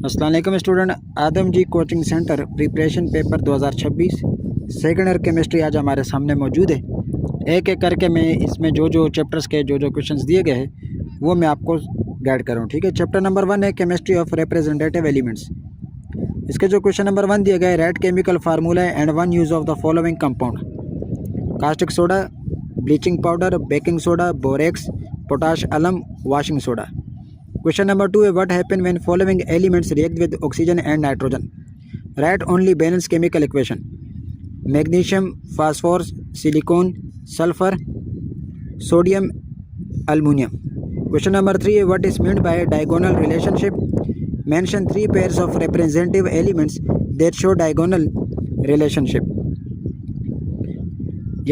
अस्सलाम वालेकुम student. Adam ji coaching centre preparation paper 2026 second year chemistry आज हमारे सामने मौजूद है। एक एक करके मैं इसमें जो चैप्टर्स के जो क्वेश्चंस दिए गए हैं वो मैं आपको गाइड कर रहा हूँ। ठीक है, चैप्टर नंबर 1 है केमिस्ट्री ऑफ रिप्रेजेंटेटिव एलिमेंट्स। इसके जो क्वेश्चन नंबर 1 दिया गया है, right chemical formula and one use of the following compound. Caustic soda, bleaching powder, baking soda, borax, potash अलम, वॉशिंग सोडा। Question number 2 है what happen when following elements react with oxygen and nitrogen? Write only balanced chemical equation. Magnesium, phosphorus, silicon, sulfur, sodium, aluminum. Question number 3 है what is meant by diagonal relationship? Mention 3 pairs of representative elements that show diagonal relationship.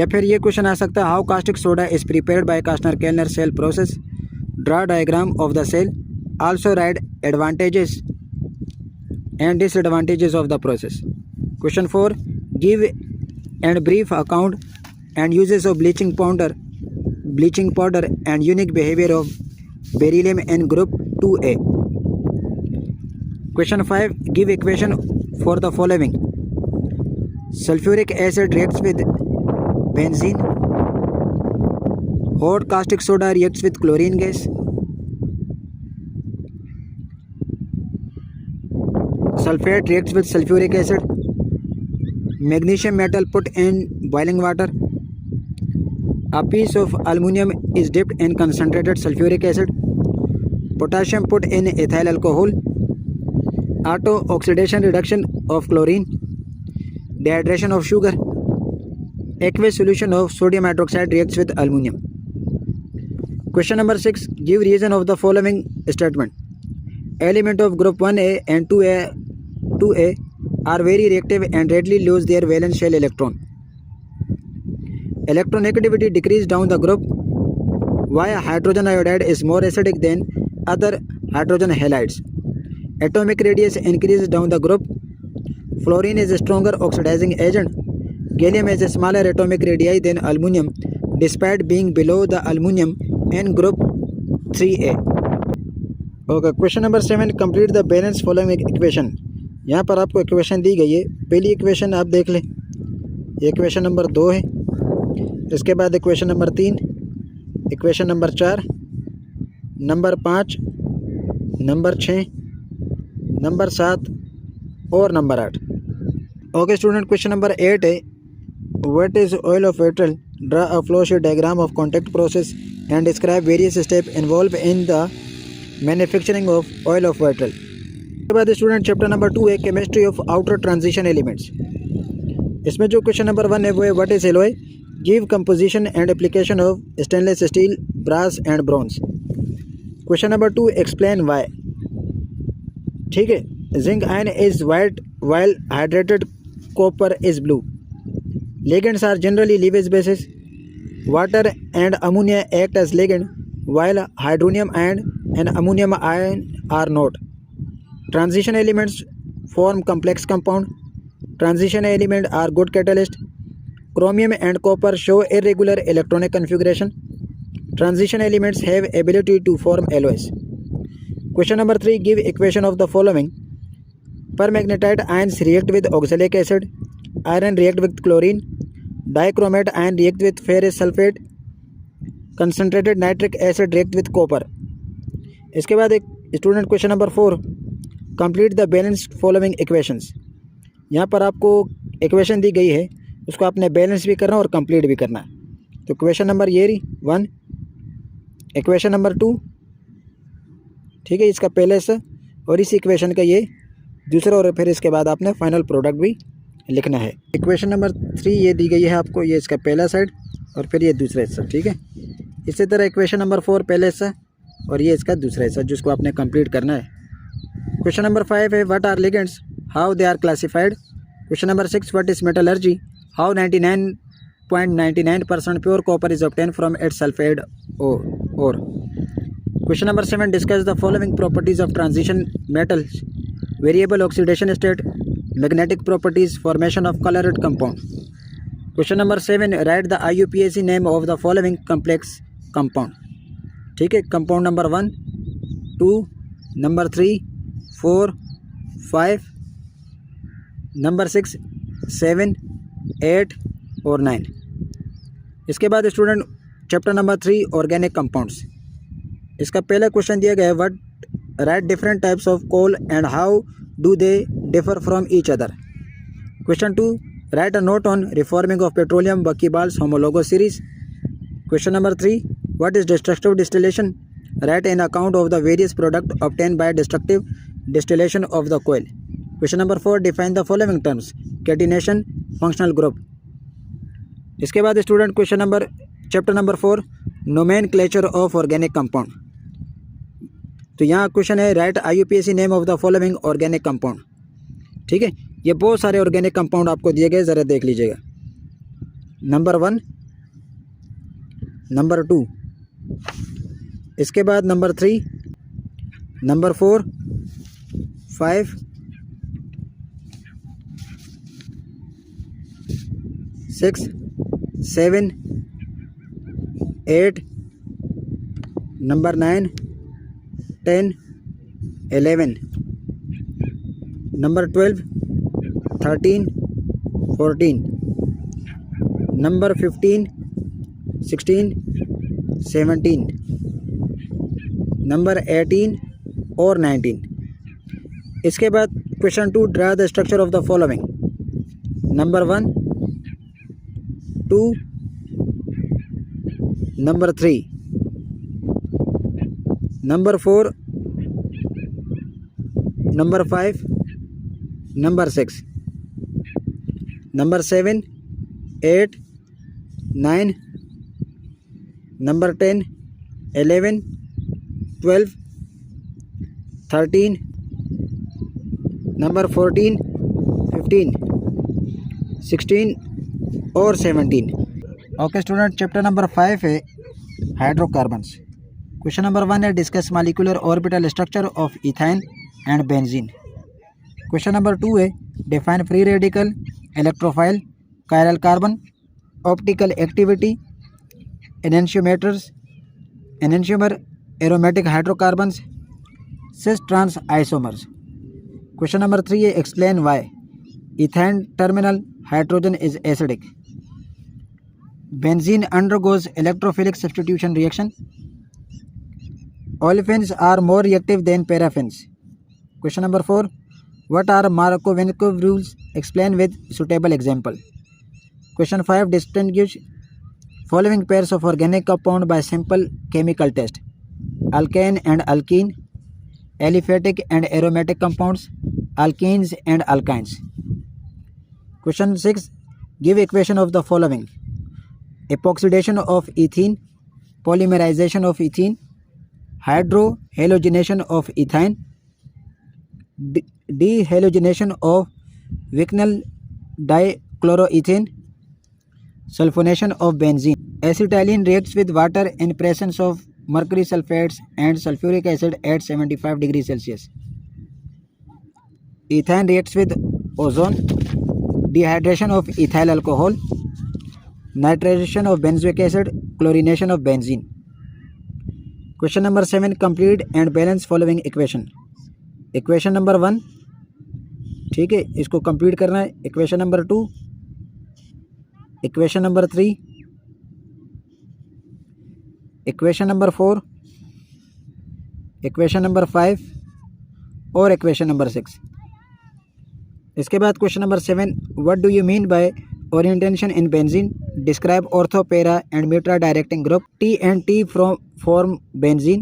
या फिर ये question आ सकता है how caustic soda is prepared by Kastner-Kellner cell process. Draw diagram of the cell. Also write advantages and disadvantages of the process. Question 4. Give and brief account and uses of bleaching powder and unique behavior of beryllium in group 2A. Question 5. Give equation for the following. Sulfuric acid reacts with benzene. Hot caustic soda reacts with chlorine gas. Sulfate reacts with sulfuric acid. Magnesium metal put in boiling water. A piece of aluminum is dipped in concentrated sulfuric acid. Potassium put in ethyl alcohol. Auto oxidation reduction of chlorine. Dehydration of sugar. Aqueous solution of sodium hydroxide reacts with aluminum. Question number 6. Give reason of the following statement. Element of group 1A and 2A are very reactive and readily lose their valence shell electron. Electronegativity decreases down the group. Why hydrogen iodide is more acidic than other hydrogen halides? Atomic radius increases down the group. Fluorine is a stronger oxidizing agent. Gallium has a smaller atomic radii than aluminum despite being below the aluminum in group 3A. Okay, question number 7. Complete the balance following equation. यहाँ पर आपको equation दी गई है। पहली equation आप देख लें, ये इक्वेशन नंबर 2 है। इसके बाद equation number 3, equation number 4, number 5, number 6, number 7 और number 8। Okay student, question number 8 है what is oil of petrol? Draw a flow sheet diagram of contact process and describe various step involve in the manufacturing of oil of petrol. उसके बाद student chapter number 2 है chemistry of outer transition elements. इसमें जो question number 1 है वो है what is alloy? Give composition and application of stainless steel, brass and bronze. Question number 2 explain why. ठीक है, zinc ion is white while hydrated copper is blue. Ligands are generally Lewis bases. Water and ammonia act as ligand while hydronium and ammonium ion are not. Transition elements form complex compound. Transition elements are good catalyst. Chromium and copper show irregular electronic configuration. Transition elements have ability to form alloys. Question number 3. Give equation of the following. Permagnetite ions react with oxalic acid. Iron react with chlorine. Dichromate ion react with ferrous sulfate. Concentrated nitric acid react with copper. इसके बाद एक student question number 4. Complete the balanced following equations. यहाँ पर आपको equation दी गई है, उसको आपने बैलेंस भी करना और कंप्लीट भी करना है। तो क्वेश्चन नंबर ये रही 1, इक्वेशन नंबर 2, ठीक है, इसका पहले से, और इस इक्वेशन का ये दूसरा, और फिर इसके बाद आपने फाइनल प्रोडक्ट भी लिखना है। इक्वेशन नंबर 3 ये दी गई है आपको, ये इसका पहला साइड और फिर ये दूसरा हिस्सा। ठीक है, इसी तरह इक्वेशन नंबर 4 पहले हिस्सा और ये इसका दूसरा हिस्सा जिसको आपने कंप्लीट करना है। क्वेश्चन नंबर 5 है what are ligands, how they are classified. Question number 6 what is metallurgy, how 99.99% pure copper is obtain from its sulphide ore. Question number 7 discuss the following properties of transition metals, variable oxidation state, magnetic properties, formation of colored compound. Question number 7 write the IUPAC name of the following complex compound. ठीक है, compound number 1, 2, number 3, 4, 5, number 6, 7, 8 और 9। इसके बाद student chapter number 3 organic compounds. इसका पहला question दिया गया है what write different types of coal and how do they differ from each other. Question 2 write a note on reforming of petroleum buckyballs homologous series. Question number 3 what is destructive distillation, write an account of the various product obtain by destructive distillation of the coal. Question number 4 define the following terms, catenation, functional group. इसके बाद student question number chapter number 4 nomenclature of organic compound. तो यहाँ question है right IUPAC name of the following organic compound. ठीक है, ये बहुत सारे ऑर्गेनिक कंपाउंड आपको दिए गए, ज़रा देख लीजिएगा। नंबर 1, नंबर 2, इसके बाद number 3, number 4, 5, 6, 7, 8, number 9, 10, 11, number 12, 13, 14, number 15, 16, 17, number 18 और 19। इसके बाद question 2 draw the structure of the following. Number 1, 2, number 3, number 4, number 5, number 6, number 7, 8, 9, number 10, 11, 12, 13, number 14, 15, 16 और 17। ओके स्टूडेंट, चैप्टर नंबर 5 है हाइड्रोकार्बन्स। क्वेश्चन नंबर 1 है discuss molecular orbital structure of ethyne and benzene. Question number 2 है define free radical, electrophile, chiral carbon, optical activity, enantiomers, enantiomer, aromatic hydrocarbons, cis trans isomers. Question number 3 है explain why ethyne terminal hydrogen is acidic. Benzene undergoes electrophilic substitution reaction. Olefins are more reactive than paraffins. Question number 4. What are Markov-Vinkovich rules? Explain with suitable example. Question 5. Distinguish following pairs of organic compound by simple chemical test. Alkane and alkene, aliphatic and aromatic compounds, alkenes and alkynes. Question 6. Give equation of the following. Epoxidation of ethene, polymerization of ethene, hydrohalogenation of ethine, dehalogenation of vinyl dichloroethane, sulfonation of benzene. Acetylene reacts with water in presence of mercury sulfates and sulfuric acid at 75 degrees Celsius. Ethane reacts with ozone, dehydration of ethyl alcohol, nitration of benzoic acid, chlorination of benzene. Question number 7 complete and balance following equation. Equation number 1, ठीक है, इसको complete करना है। Equation number 2, equation number 3, equation number 4, equation number 5 और equation number 6। इसके बाद question number 7 what do you mean by orientation in benzene, describe ortho, para and meta directing group. T and T form benzene,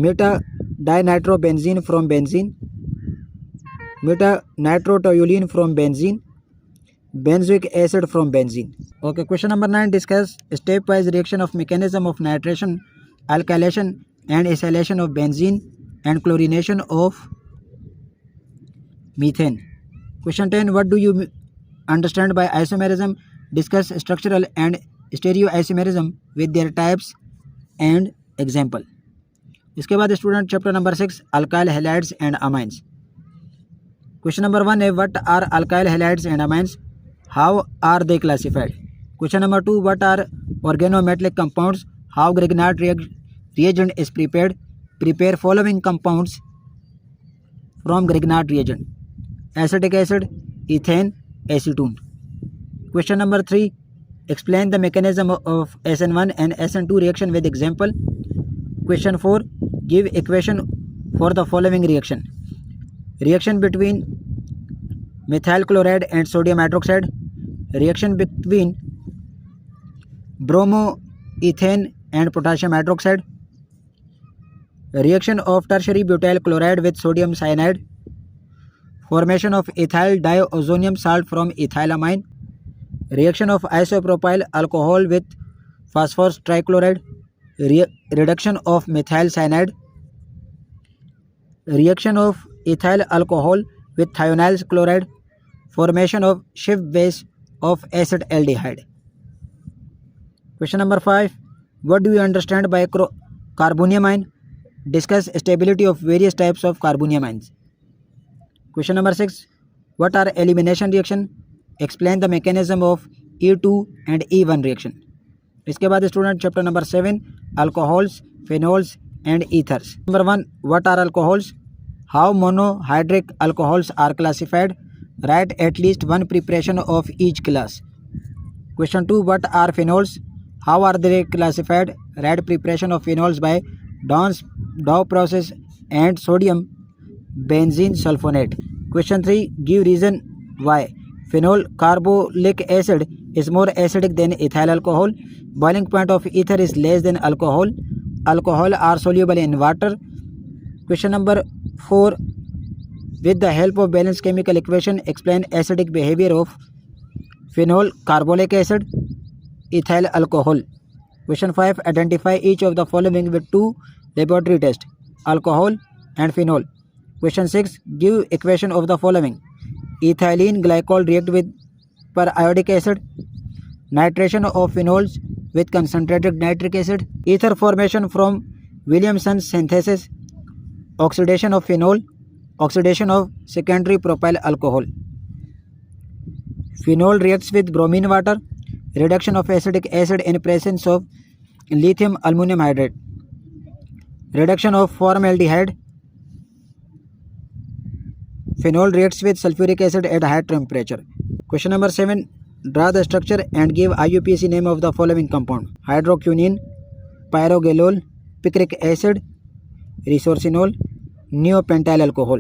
meta dinitrobenzene from benzene, meta nitrotoluene from benzene, benzoic acid from benzene. Okay, question number 9 discuss stepwise reaction of mechanism of nitration, alkylation and acylation of benzene and chlorination of methane. Question 10 what do you understand by isomerism? Discuss structural and stereoisomerism with their types and example. इसके बाद student chapter number 6 alkyl halides and amines. Question number 1 है what are alkyl halides and amines, how are they classified. Question number 2 what are organometallic compounds, how Grignard reagent is prepared, prepare following compounds from Grignard reagent. Acetic acid, ethane, acetone. Question number 3. Explain the mechanism of SN1 and SN2 reaction with example. Question 4. Give equation for the following reaction. Reaction between methyl chloride and sodium hydroxide. Reaction between bromoethane and potassium hydroxide. Reaction of tertiary butyl chloride with sodium cyanide. Formation of ethyl diazonium salt from ethylamine. Reaction of isopropyl alcohol with phosphorus trichloride. Reduction of methyl cyanide. Reaction of ethyl alcohol with thionyl chloride. Formation of Schiff base of acid aldehyde. Question number 5. What do you understand by carboniamine? Discuss stability of various types of carboniamines. Question number 6. What are elimination reaction? Explain the mechanism of E2 and E1 reaction. इसके बाद student chapter number 7 alcohols, phenols and ethers. Number 1. What are alcohols? How monohydric alcohols are classified? Write at least one preparation of each class. Question 2. What are phenols? How are they classified? Write preparation of phenols by Dow process and sodium benzene sulfonate. Question 3. Give reason why phenol carbolic acid is more acidic than ethyl alcohol. Boiling point of ether is less than alcohol. Alcohol are soluble in water. Question number 4. With the help of balanced chemical equation, explain acidic behavior of phenol carbolic acid, ethyl alcohol. Question 5. Identify each of the following with two laboratory tests, alcohol and phenol. Question 6. Give equation of the following. Ethylene glycol react with periodic acid. Nitration of phenols with concentrated nitric acid. Ether formation from Williamson synthesis. Oxidation of phenol. Oxidation of secondary propyl alcohol. Phenol reacts with bromine water. Reduction of acetic acid in presence of lithium aluminum hydride. Reduction of formaldehyde. Phenol reacts with sulfuric acid at high temperature. Question number 7. Draw the structure and give IUPAC name of the following compound. Hydroquinone, pyrogalol, picric acid, resorcinol, neopentyl alcohol.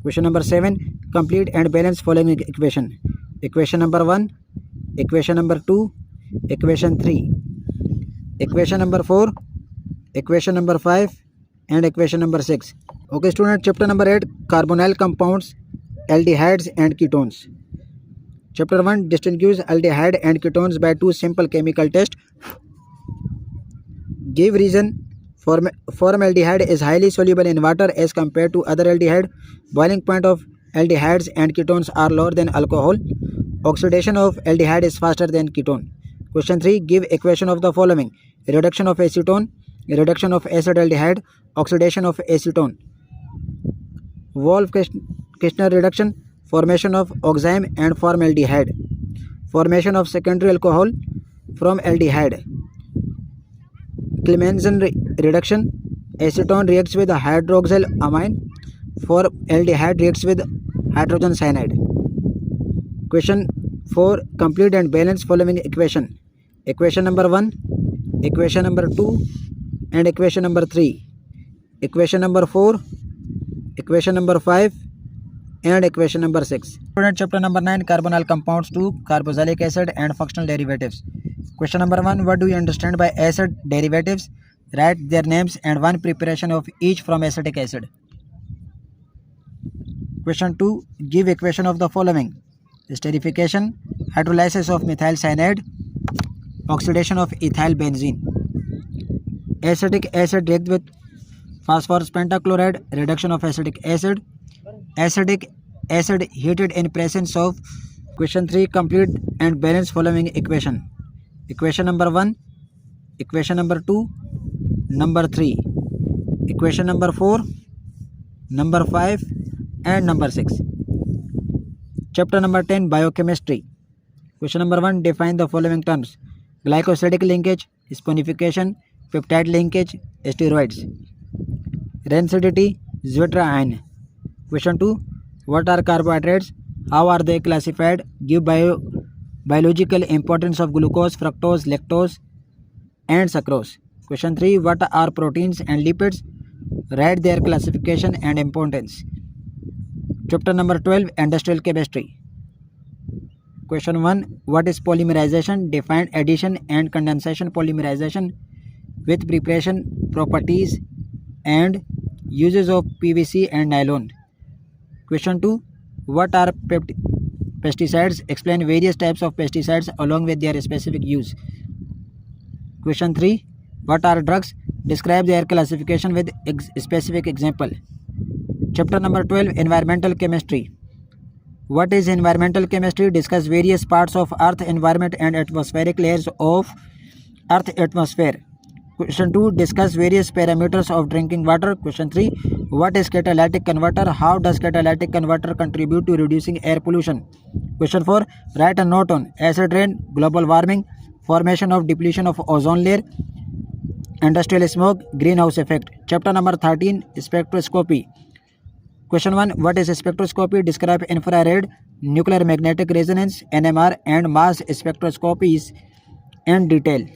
Question number 7. Complete and balance following equation. Equation number 1, equation number 2, equation 3, equation number 4, equation number 5 and equation number 6. Okay student, chapter number 8, carbonyl compounds, aldehydes and ketones. Chapter 1, distinguish aldehyde and ketones by two simple chemical tests. Give reason. Formaldehyde is highly soluble in water as compared to other aldehyde. Boiling point of aldehydes and ketones are lower than alcohol. Oxidation of aldehyde is faster than ketone. Question 3. Give equation of the following. Reduction of acetone, reduction of acetaldehyde, oxidation of acetone. Wolff-Kishner reduction, formation of oxime and formaldehyde. Formation of secondary alcohol from aldehyde. Clemmensen reduction, acetone reacts with hydroxyl amine, formaldehyde reacts with hydrogen cyanide. Question 4. Complete and balance following equation. Equation number 1, equation number 2 and equation number 3. Equation number 4, equation number 5 and equation number 6. Student, chapter number 9, carbonyl compounds 2, carboxylic acid and functional derivatives. Question number 1. What do you understand by acid derivatives? Write their names and one preparation of each from acetic acid. Question 2. Give equation of the following. Esterification, hydrolysis of methyl cyanide, oxidation of ethyl benzene. Acetic acid react with phosphorus pentachloride, reduction of acetic acid. Acetic acid heated in presence of. Question 3. Complete and balance following equation. Equation number 1, equation number 2, number 3, equation number 4, number 5 and number 6. Chapter number 10, biochemistry. Question number 1. Define the following terms. Glycosidic linkage, saponification, peptide linkage, steroids. Rancidity, Zwitter ion. Question 2. What are carbohydrates? How are they classified? Give biological importance of glucose, fructose, lactose and sucrose. Question 3. What are proteins and lipids? Write their classification and importance. Chapter number 12. Industrial chemistry. Question 1. What is polymerization? Define addition and condensation. Polymerization with preparation, properties and uses of PVC and nylon. Question 2. What are pesticides? Explain various types of pesticides along with their specific use. Question 3. What are drugs? Describe their classification with specific example. Chapter number 12. Environmental chemistry. What is environmental chemistry? Discuss various parts of earth, environment and atmospheric layers of earth atmosphere. Question 2. Discuss various parameters of drinking water. Question 3. What is catalytic converter? How does catalytic converter contribute to reducing air pollution? Question 4. Write a note on acid rain, global warming, formation of depletion of ozone layer, industrial smoke, greenhouse effect. Chapter number 13. Spectroscopy. Question 1. What is spectroscopy? Describe infrared, nuclear magnetic resonance, NMR and mass spectroscopies in detail.